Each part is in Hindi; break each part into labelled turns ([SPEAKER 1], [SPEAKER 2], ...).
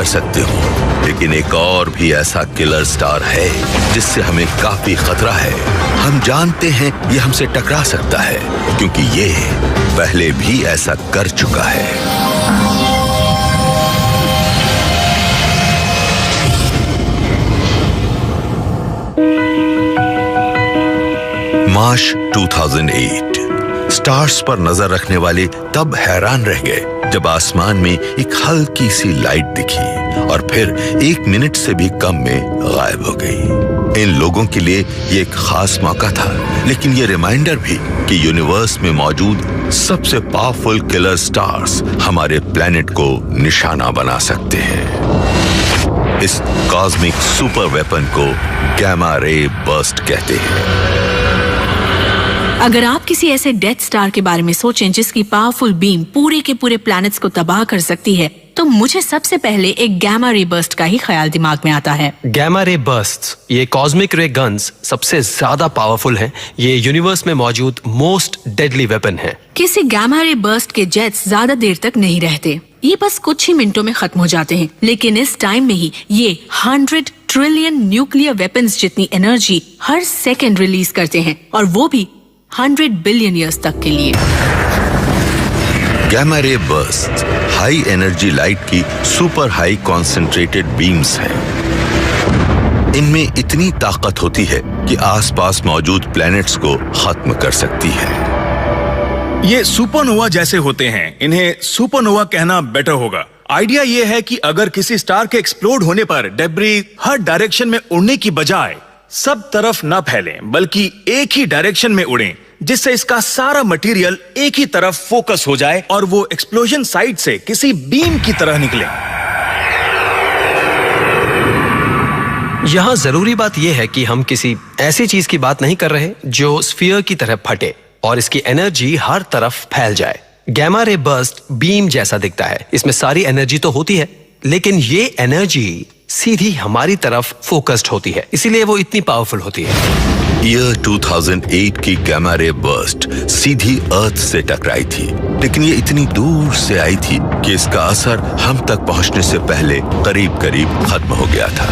[SPEAKER 1] कर सकते हो, लेकिन एक और भी ऐसा किलर स्टार है जिससे हमें काफी खतरा है। हम जानते हैं ये हमसे टकरा सकता है क्योंकि ये पहले भी ऐसा कर चुका है। मार्च 2008। स्टार्स पर नजर रखने वाले तब हैरान रह गए जब आसमान में एक हल्की सी लाइट दिखी और फिर 1 मिनट से भी कम में गायब हो गई। इन लोगों के लिए ये एक खास मौका था, लेकिन ये रिमाइंडर भी कि यूनिवर्स में मौजूद सबसे पावरफुल किलर स्टार्स हमारे प्लेनेट को निशाना बना सकते हैं। इस कॉस्मिक सुपर वेपन को गैमा रे बर्स्ट कहते हैं।
[SPEAKER 2] अगर आप किसी ऐसे डेथ स्टार के बारे में सोचें जिसकी पावरफुल बीम पूरे के पूरे प्लैनेट्स को तबाह कर सकती है, तो मुझे सबसे पहले एक गैमा रे बर्स्ट का ही ख्याल दिमाग में आता है।
[SPEAKER 3] गैमा रे बर्स्ट्स, ये कॉस्मिक रे गन्स सबसे ज्यादा पावरफुल हैं। ये यूनिवर्स में मौजूद मोस्ट डेडली वेपन है।
[SPEAKER 2] किसी गैमा रे बर्स्ट के जेट्स ज्यादा देर तक नहीं रहते, ये बस कुछ ही मिनटों में खत्म हो जाते हैं। लेकिन इस टाइम में ही ये 100 ट्रिलियन न्यूक्लियर वेपन्स जितनी एनर्जी हर सेकेंड रिलीज करते हैं, और वो भी 100 बिलियन ईयर्स तक के लिए।
[SPEAKER 1] Gamma ray burst high energy light की सुपर हाई कॉन्सेंट्रेटेड बीम्स हैं। इनमें इतनी ताकत होती है कि आसपास मौजूद प्लैनेट्स को खत्म कर सकती है।
[SPEAKER 4] ये सुपरनोवा जैसे होते हैं, इन्हें सुपरनोवा कहना बेटर होगा। आइडिया ये है कि अगर किसी स्टार के एक्सप्लोड होने पर डेब्री हर डायरेक्शन में उड़ने की बजाय सब तरफ न फैलें, बल्कि एक ही डायरेक्शन में उड़ें, जिससे इसका सारा मटेरियल एक ही तरफ फोकस हो जाए और वो एक्सप्लोजन साइट से किसी बीम की तरह निकले।
[SPEAKER 3] यहां जरूरी बात यह है कि हम किसी ऐसी चीज की बात नहीं कर रहे जो स्फीयर की तरह फटे और इसकी एनर्जी हर तरफ फैल जाए। गैमा रे बर्स्ट बीम जैसा दिखता है, इसमें सारी एनर्जी तो होती है, लेकिन ये एनर्जी सीधी हमारी तरफ फोकस्ड होती है, इसीलिए वो इतनी पावरफुल होती है।
[SPEAKER 1] ईयर 2008 की गैमा रे बर्स्ट सीधी अर्थ से टकराई थी, लेकिन ये इतनी दूर से आई थी कि इसका असर हम तक पहुंचने से पहले करीब करीब खत्म हो गया था।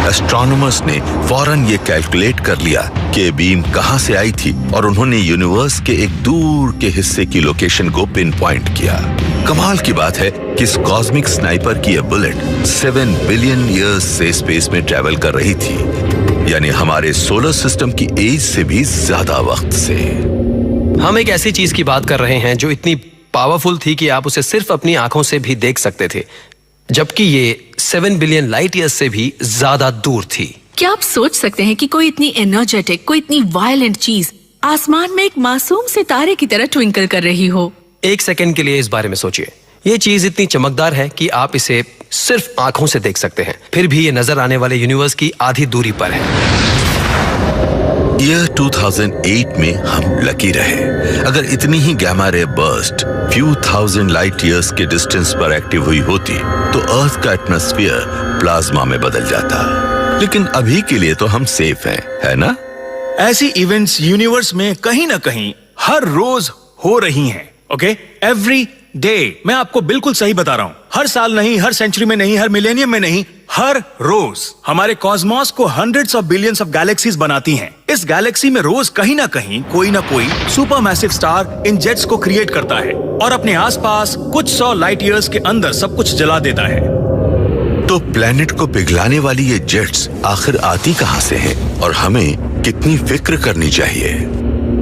[SPEAKER 1] एस्ट्रोनॉमर्स ने फौरन ये कैलकुलेट कर लिया कि बीम कहां से आई थी और उन्होंने यूनिवर्स के एक दूर के हिस्से की लोकेशन को पिन पॉइंट किया। कमाल की बात है कि इस कॉस्मिक स्नाइपर की ये बुलेट 7 बिलियन ईयर्स से स्पेस में ट्रेवल कर रही थी, यानी हमारे सोलर सिस्टम की एज से भी ज्यादा वक्त से।
[SPEAKER 3] हम एक ऐसी चीज की बात कर रहे हैं जो इतनी पावरफुल थी कि आप उसे सिर्फ अपनी आंखों से भी देख सकते थे, जबकि ये 7 बिलियन लाइट ईयर्स से भी ज्यादा दूर थी।
[SPEAKER 2] क्या आप सोच सकते हैं कि कोई इतनी एनर्जेटिक, कोई इतनी वायलेंट चीज आसमान में एक मासूम सितारे की तरह ट्विंकल कर रही हो?
[SPEAKER 3] एक सेकंड के लिए इस बारे में सोचिए। ये चीज इतनी चमकदार है कि आप इसे सिर्फ आंखों से देख सकते हैं, फिर भी ये नजर आने वाले यूनिवर्स की आधी दूरी पर है।
[SPEAKER 1] ईयर 2008 में हम लकी रहे। अगर इतनी ही gamma ray burst few thousand light years के डिस्टेंस पर एक्टिव हुई होती तो अर्थ का एटमॉस्फेयर प्लाज्मा में बदल जाता। लेकिन अभी के लिए तो हम सेफ हैं, है ना?
[SPEAKER 4] ऐसी इवेंट्स यूनिवर्स में कहीं ना कहीं हर रोज हो रही हैं। Okay, every day. मैं आपको बिल्कुल सही बता रहा हूं। हर साल नहीं, हर सेंचुरी में नहीं, हर मिलेनियम में नहीं, हर रोज हमारे कॉस्मोस को hundreds of billions of galaxies बनाती हैं। इस गैलेक्सी में रोज कहीं ना कहीं कोई ना कोई super massive star in jets को क्रिएट करता है और अपने आसपास कुछ 100 लाइट ईयर्स के अंदर सब कुछ जला देता है।
[SPEAKER 1] तो प्लेनेट को पिघलाने वाली ये जेट्स आखिर आती कहां से हैं और हमें कितनी फिक्र करनी चाहिए?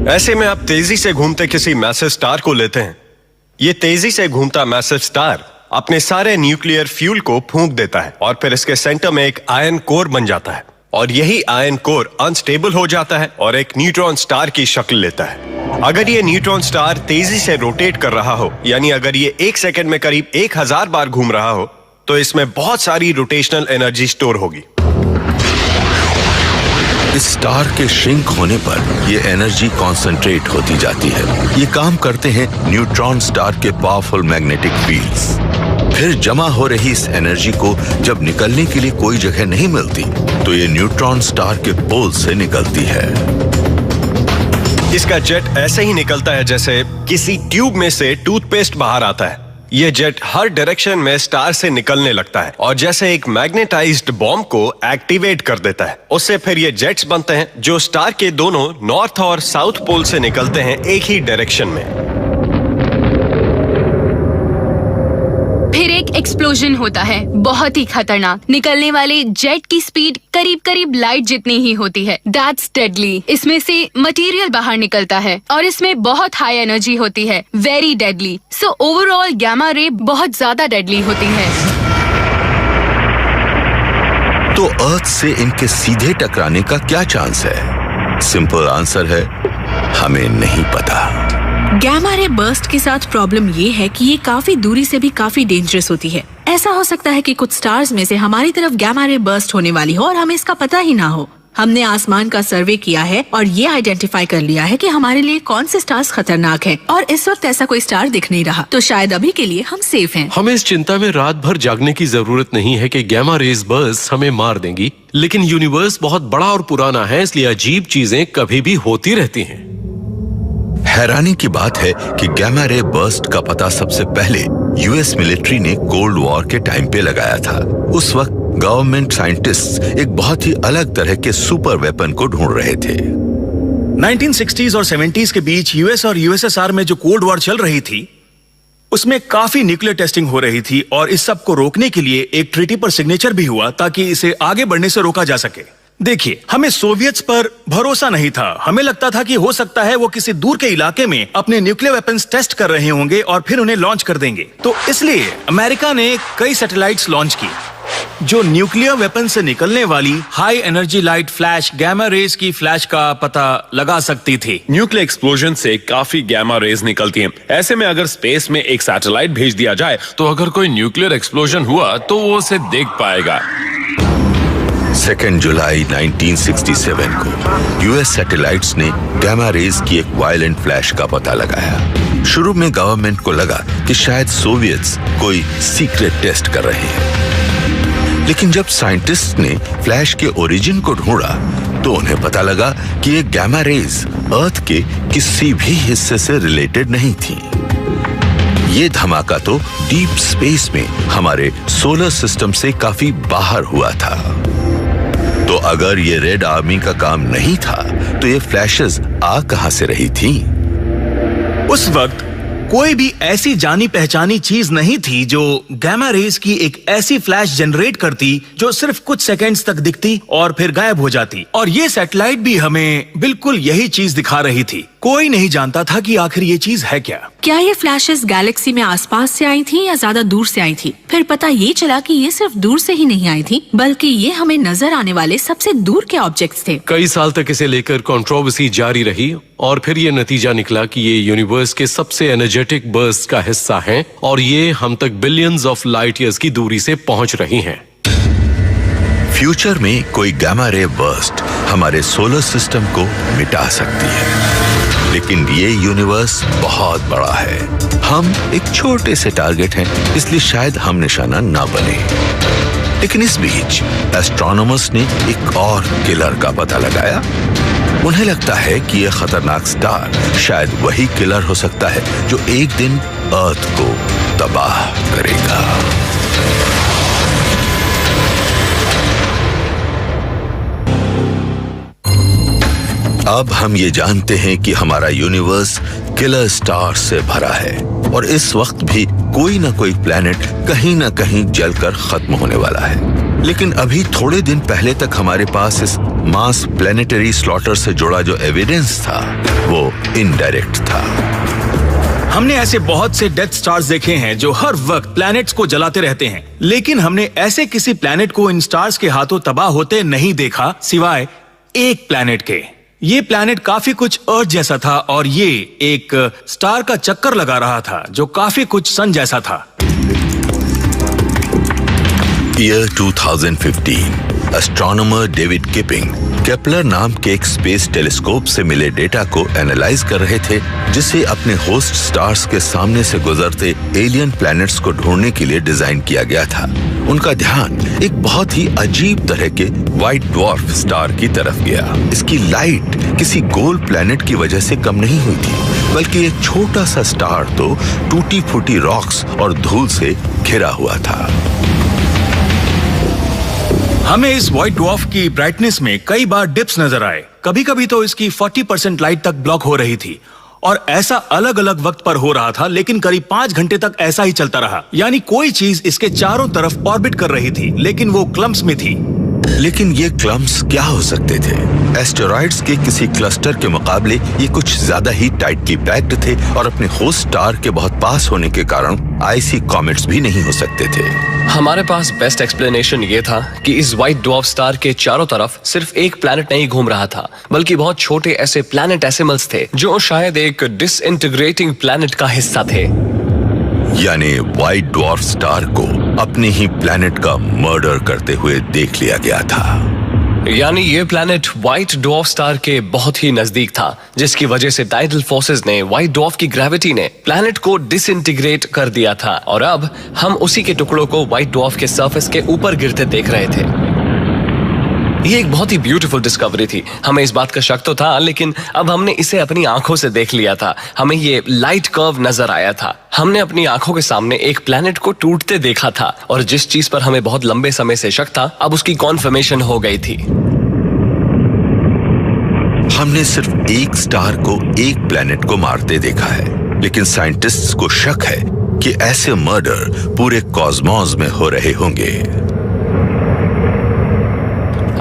[SPEAKER 5] ऐसे में आप तेजी से घूमते किसी मैसिव स्टार को लेते हैं। ये तेजी से घूमता मैसिव स्टार अपने सारे न्यूक्लियर फ्यूल को फूंक देता है और फिर इसके सेंटर में एक आयन कोर बन जाता है, और यही आयन कोर अनस्टेबल हो जाता है और एक न्यूट्रॉन स्टार की शक्ल लेता है। अगर ये न्यूट्रॉन स्टार तेजी से रोटेट कर रहा हो, यानी अगर ये 1 सेकंड में करीब 1000 बार घूम रहा हो, तो इसमें बहुत सारी रोटेशनल एनर्जी स्टोर होगी।
[SPEAKER 1] इस स्टार के श्रिंक होने पर ये एनर्जी कॉन्सेंट्रेट होती जाती है। ये काम करते हैं न्यूट्रॉन स्टार के पावरफुल मैग्नेटिक फील्ड्स। फिर जमा हो रही इस एनर्जी को जब निकलने के लिए कोई जगह नहीं मिलती तो ये न्यूट्रॉन स्टार के पोल से निकलती है।
[SPEAKER 5] इसका जेट ऐसे ही निकलता है जैसे किसी ट्यूब में से टूथपेस्ट बाहर आता है। ये जेट हर डायरेक्शन में स्टार से निकलने लगता है और जैसे एक मैग्नेटाइज्ड बॉम्ब को एक्टिवेट कर देता है। उससे फिर ये जेट्स बनते हैं जो स्टार के दोनों नॉर्थ और साउथ पोल से निकलते हैं एक ही डायरेक्शन में।
[SPEAKER 6] फिर एक एक्सप्लोजन होता है, बहुत ही खतरनाक। निकलने वाले जेट की स्पीड करीब करीब लाइट जितनी ही होती है। That's deadly. इसमें से मटेरियल बाहर निकलता है और इसमें बहुत हाई एनर्जी होती है, very deadly. So overall gamma ray बहुत ज्यादा डेडली होती है।
[SPEAKER 1] तो अर्थ से इनके सीधे टकराने का क्या चांस है? सिंपल आंसर है, हमें नहीं पता।
[SPEAKER 2] गैमा रे बर्स्ट के साथ प्रॉब्लम ये है कि ये काफी दूरी से भी काफी डेंजरस होती है। ऐसा हो सकता है कि कुछ स्टार्स में से हमारी तरफ गैमा रे बर्स्ट होने वाली हो और हमें इसका पता ही ना हो। हमने आसमान का सर्वे किया है और ये आइडेंटिफाई कर लिया है कि हमारे लिए कौन से स्टार्स खतरनाक हैं और इस वक्त ऐसा कोई स्टार दिख नहीं रहा, तो शायद अभी के लिए हम सेफ हैं।
[SPEAKER 7] हमें इस चिंता में रात भर जागने की जरूरत नहीं है कि गैमा रेज बर्स्ट हमें मार देंगी, लेकिन यूनिवर्स बहुत बड़ा और पुराना है, इसलिए अजीब चीजें कभी भी होती रहती हैं।
[SPEAKER 1] हैरानी की बात है कि गैमा रे बर्स्ट का पता सबसे पहले यूएस मिलिट्री ने कोल्ड वॉर के टाइम पे लगाया था। उस वक्त गवर्नमेंट साइंटिस्ट एक बहुत ही अलग तरह के सुपर वेपन को ढूंढ रहे थे।
[SPEAKER 4] 1960s और 70s के बीच यूएस और यूएसएसआर में जो कोल्ड वॉर चल रही थी, उसमें काफी न्यूक्लियर टेस्टिंग हो रही थी और इस सब को रोकने के लिए एक ट्रीटी पर सिग्नेचर भी हुआ ताकि इसे आगे बढ़ने से रोका जा सके। देखिए, हमें सोवियत्स पर भरोसा नहीं था। हमें लगता था कि हो सकता है वो किसी दूर के इलाके में अपने न्यूक्लियर वेपन्स टेस्ट कर रहे होंगे और फिर उन्हें लॉन्च कर देंगे। तो इसलिए अमेरिका ने कई सैटेलाइट्स लॉन्च की जो न्यूक्लियर वेपन से निकलने वाली high energy light flash gamma rays की फ्लैश का पता लगा सकती थी।
[SPEAKER 8] न्यूक्लियर एक्सप्लोजन से काफी गैमा रेज निकलती हैं। ऐसे में अगर स्पेस में एक सैटेलाइट भेज दिया जाए तो अगर कोई न्यूक्लियर एक्सप्लोजन हुआ तो वो उसे देख पाएगा।
[SPEAKER 1] 2 जुलाई 1967 को यूएस सैटेलाइट्स ने गैमा रेज की एक वायलेंट फ्लैश का पता लगाया। शुरू में गवर्नमेंट को लगा कि शायद सोवियत्स कोई सीक्रेट टेस्ट कर रहे हैं, लेकिन जब साइंटिस्ट ने फ्लैश के ओरिजिन को ढूंढा तो उन्हें पता लगा कि ये गैमा रेज अर्थ के किसी भी हिस्से से रिलेटेड नहीं थी। ये धमाका तो डीप स्पेस में हमारे सोलर सिस्टम से काफी बाहर हुआ था। तो अगर ये रेड आर्मी का काम नहीं था तो ये फ्लैशेस आ कहां से रही थी?
[SPEAKER 4] उस वक्त कोई भी ऐसी जानी पहचानी चीज नहीं थी जो गैमा रेज की एक ऐसी फ्लैश जनरेट करती जो सिर्फ कुछ सेकंड्स तक दिखती और फिर गायब हो जाती। और ये सैटेलाइट भी हमें बिल्कुल यही चीज दिखा रही थी। कोई नहीं जानता था कि आखिर ये चीज है क्या
[SPEAKER 2] ये फ्लैशेस गैलेक्सी में आसपास से आई थी या ज्यादा दूर से आई थी? फिर पता ये चला कि ये सिर्फ दूर से ही नहीं आई थी, बल्कि ये हमें नजर आने वाले सबसे दूर के ऑब्जेक्ट्स थे।
[SPEAKER 7] कई साल तक इसे लेकर कंट्रोवर्सी जारी रही और फिर ये नतीजा निकला कि ये यूनिवर्स के सबसे एनर्जेटिक बर्स्ट का हिस्सा हैं और ये हम तक बिलियंस ऑफ लाइट ईयर्स की दूरी से पहुंच रही हैं।
[SPEAKER 1] फ्यूचर में कोई गैमा रे बर्स्ट हमारे सोलर सिस्टम को मिटा सकती है, लेकिन ये यूनिवर्स बहुत बड़ा है। हम एक छोटे से टारगेट हैं, इसलिए शायद हम निशाना ना बने। लेकिन इस बीच एस्ट्रोनॉमर्स ने एक और किलर का पता लगाया। उन्हें लगता है कि यह खतरनाक स्टार शायद वही किलर हो सकता है जो एक दिन अर्थ को तबाह करेगा। अब हम ये जानते हैं कि हमारा यूनिवर्स किलर स्टार से भरा है और इस वक्त भी कोई ना कोई प्लैनेट कहीं ना कहीं जलकर खत्म होने वाला है। लेकिन अभी थोड़े दिन पहले तक हमारे पास इस मास प्लैनेटरी स्लॉटर से जुड़ा जो एविडेंस था वो इनडायरेक्ट था।
[SPEAKER 4] हमने ऐसे बहुत से डेथ स्टार्स देखे हैं जो हर वक्त प्लैनेट्स को जलाते रहते हैं, लेकिन हमने ऐसे किसी प्लैनेट को इन स्टार्स के हाथों तबाह होते नहीं देखा सिवाय एक प्लैनेट के। ये प्लैनेट काफी कुछ अर्थ जैसा था और ये एक स्टार का चक्कर लगा रहा था जो काफी कुछ सन जैसा था।
[SPEAKER 1] Year 2015 astronomer David keeping Kepler नाम के एक स्पेस टेलीस्कोप से मिले डेटा को एनालाइज कर रहे थे, जिसे अपने होस्ट स्टार्स के सामने से गुजरते एलियन प्लैनेट्स को ढूंढने के लिए डिजाइन किया गया था। उनका ध्यान एक बहुत ही अजीब तरह के व्हाइट ड्वार्फ स्टार की तरफ गया। इसकी लाइट किसी गोल प्लैनेट की वजह से कम नहीं हुई थी, बल्कि एक छोटा सा स्टार तो टूटी फूटी रॉक्स और धूल से घिरा हुआ था।
[SPEAKER 4] हमें इस व्हाइट ड्वार्फ की ब्राइटनेस में कई बार डिप्स नजर आए। कभी-कभी तो इसकी 40% लाइट तक ब्लॉक हो रही थी और ऐसा अलग अलग वक्त पर हो रहा था, लेकिन करीब 5 घंटे तक ऐसा ही चलता रहा। यानी कोई चीज इसके चारों तरफ ऑर्बिट कर रही थी, लेकिन वो क्लम्प्स में थी।
[SPEAKER 1] लेकिन ये क्लम्प्स क्या हो सकते थे? एस्टेरॉइड्स के किसी क्लस्टर के मुकाबले ये कुछ ज्यादा ही टाइटली पैक्ड थे और अपने होस्ट स्टार के बहुत पास होने के कारण आइसी कॉमेट्स भी नहीं हो सकते थे।
[SPEAKER 3] हमारे पास बेस्ट एक्सप्लेनेशन ये था कि इस व्हाइट ड्वार्फ स्टार के चारों तरफ सिर्फ एक प्लैनेट नहीं घूम रहा था, बल्कि बहुत छोटे ऐसे प्लैनेटेसिमल्स थे जो शायद एक डिसइंटीग्रेटिंग प्लैनेट का हिस्सा थे।
[SPEAKER 1] यानी व्हाइट ड्वार्फ स्टार को अपने ही प्लैनेट का मर्डर करते हुए देख लिया गया था।
[SPEAKER 3] यानी ये प्लैनेट व्हाइट ड्वार्फ स्टार के बहुत ही नजदीक था, जिसकी वजह से टाइडल फोर्सेस ने, व्हाइट ड्वार्फ की ग्रेविटी ने प्लैनेट को डिसइंटीग्रेट कर दिया था और अब हम उसी के टुकड़ों को व्हाइट ड्वार्फ के सरफेस के ऊपर गिरते देख रहे थे। ये एक बहुत ही ब्यूटीफुल डिस्कवरी थी। हमें इस बात का शक तो था, लेकिन अब हमने इसे अपनी आंखों से देख लिया था। हमें ये लाइट कर्व नजर आया था। हमने अपनी आंखों के सामने एक प्लैनेट को टूटते देखा था और जिस चीज पर हमें बहुत लंबे समय से शक था, अब उसकी कॉन्फर्मेशन हो गई थी।
[SPEAKER 1] हमने सिर्फ एक स्टार को एक प्लैनेट को मारते देखा है, लेकिन साइंटिस्ट्स को शक है कि ऐसे मर्डर पूरे कॉस्मॉस में हो रहे होंगे।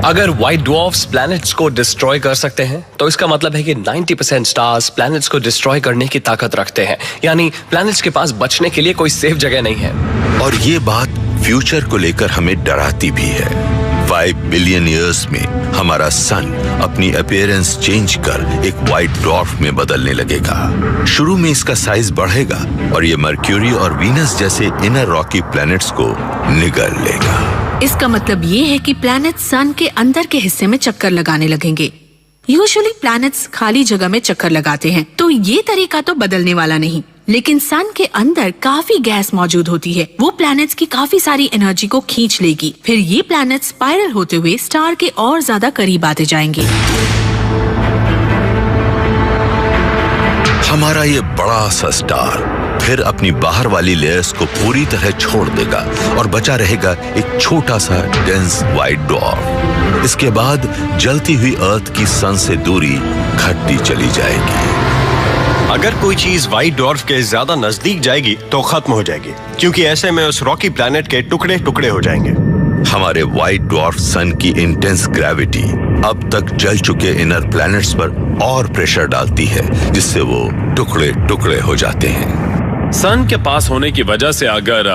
[SPEAKER 3] अगर व्हाइट ड्वार्फ्स प्लैनेट्स को डिस्ट्रॉय कर सकते हैं, तो इसका मतलब है कि 90% स्टार्स प्लैनेट्स को डिस्ट्रॉय करने की ताकत रखते हैं। यानी प्लैनेट्स के पास बचने के लिए कोई सेफ जगह नहीं है।
[SPEAKER 1] और ये बात फ्यूचर को लेकर हमें डराती भी है। 5 बिलियन ईयर्स में हमारा सन अपनी अपीयरेंस चेंज कर एक व्हाइट ड्वार्फ में बदलने लगेगा। शुरू में इसका साइज बढ़ेगा और ये मर्क्यूरी और वीनस जैसे इनर रॉकी प्लैनेट्स को निगल लेगा।
[SPEAKER 2] इसका मतलब ये है कि प्लैनेट सन के अंदर के हिस्से में चक्कर लगाने लगेंगे। यूजुअली प्लैनेट्स खाली जगह में चक्कर लगाते हैं, तो ये तरीका तो बदलने वाला नहीं। लेकिन सन के अंदर काफी गैस मौजूद होती है, वो प्लैनेट्स की काफी सारी एनर्जी को खींच लेगी। फिर ये प्लैनेट्स स्पाइरल होते हुए स्टार के और ज्यादा करीब आते जाएंगे।
[SPEAKER 1] हमारा ये बड़ा सा स्टार फिर अपनी बाहर वाली लेयर्स को पूरी तरह छोड़ देगा और बचा रहेगा एक छोटा सा डेंस व्हाइट ड्वार्फ। इसके बाद जलती हुई अर्थ की सन से दूरी घटती चली जाएगी।
[SPEAKER 5] अगर कोई चीज व्हाइट ड्वार्फ के ज्यादा नजदीक जाएगी तो खत्म हो जाएगी, क्योंकि ऐसे में उस रॉकी प्लैनेट के टुकड़े टुकड़े हो जाएंगे।
[SPEAKER 1] हमारे व्हाइट ड्वार्फ सन की इंटेंस ग्रेविटी अब तक जल चुके इनर प्लैनेट्स पर और प्रेशर डालती है, जिससे वो टुकड़े टुकड़े हो जाते हैं।
[SPEAKER 8] सन के पास होने की वजह से अगर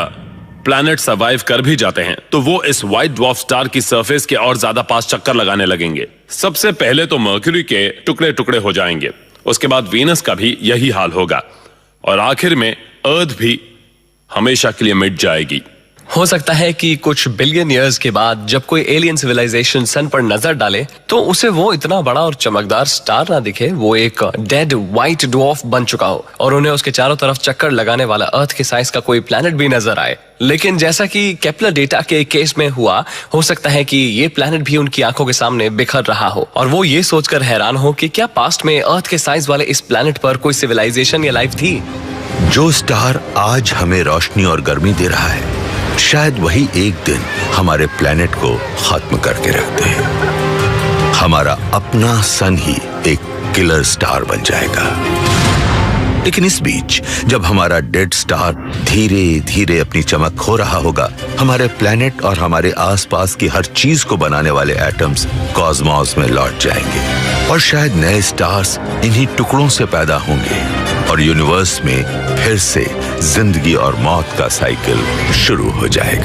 [SPEAKER 8] प्लैनेट सर्वाइव कर भी जाते हैं, तो वो इस व्हाइट ड्वार्फ स्टार की सरफेस के और ज्यादा पास चक्कर लगाने लगेंगे। सबसे पहले तो मर्क्यूरी के टुकड़े टुकड़े हो जाएंगे, उसके बाद वीनस का भी यही हाल होगा और आखिर में अर्थ भी हमेशा के लिए मिट जाएगी।
[SPEAKER 3] हो सकता है कि कुछ बिलियन ईयर्स के बाद जब कोई एलियन सिविलाइजेशन सन पर नजर डाले, तो उसे वो इतना बड़ा और चमकदार स्टार ना दिखे, वो एक डेड व्हाइट ड्वार्फ बन चुका हो और उन्हें उसके चारों तरफ चक्कर लगाने वाला अर्थ के साइज का कोई प्लैनेट भी नजर आए। लेकिन जैसा कि केपलर डेटा के केस में हुआ, हो सकता है कि ये प्लैनेट भी उनकी आंखों के सामने बिखर रहा हो और वो ये सोचकर हैरान हो कि क्या पास्ट में अर्थ के साइज वाले इस प्लैनेट पर कोई सिविलाइजेशन या लाइफ थी।
[SPEAKER 1] जो स्टार आज हमें रोशनी और गर्मी दे रहा है, शायद वही एक दिन हमारे प्लैनेट को खत्म करके रख दे। हमारा अपना सन ही एक किलर स्टार बन जाएगा। लेकिन इस बीच जब हमारा डेड स्टार धीरे धीरे अपनी चमक खो रहा होगा, हमारे प्लैनेट और हमारे आसपास की हर चीज को बनाने वाले एटम्स कॉस्मॉस में लौट जाएंगे और शायद नए स्टार्स इन्हीं टुकड़ों से पैदा होंगे और यूनिवर्स में फिर से जिंदगी और मौत का साइकिल शुरू हो जाएगा।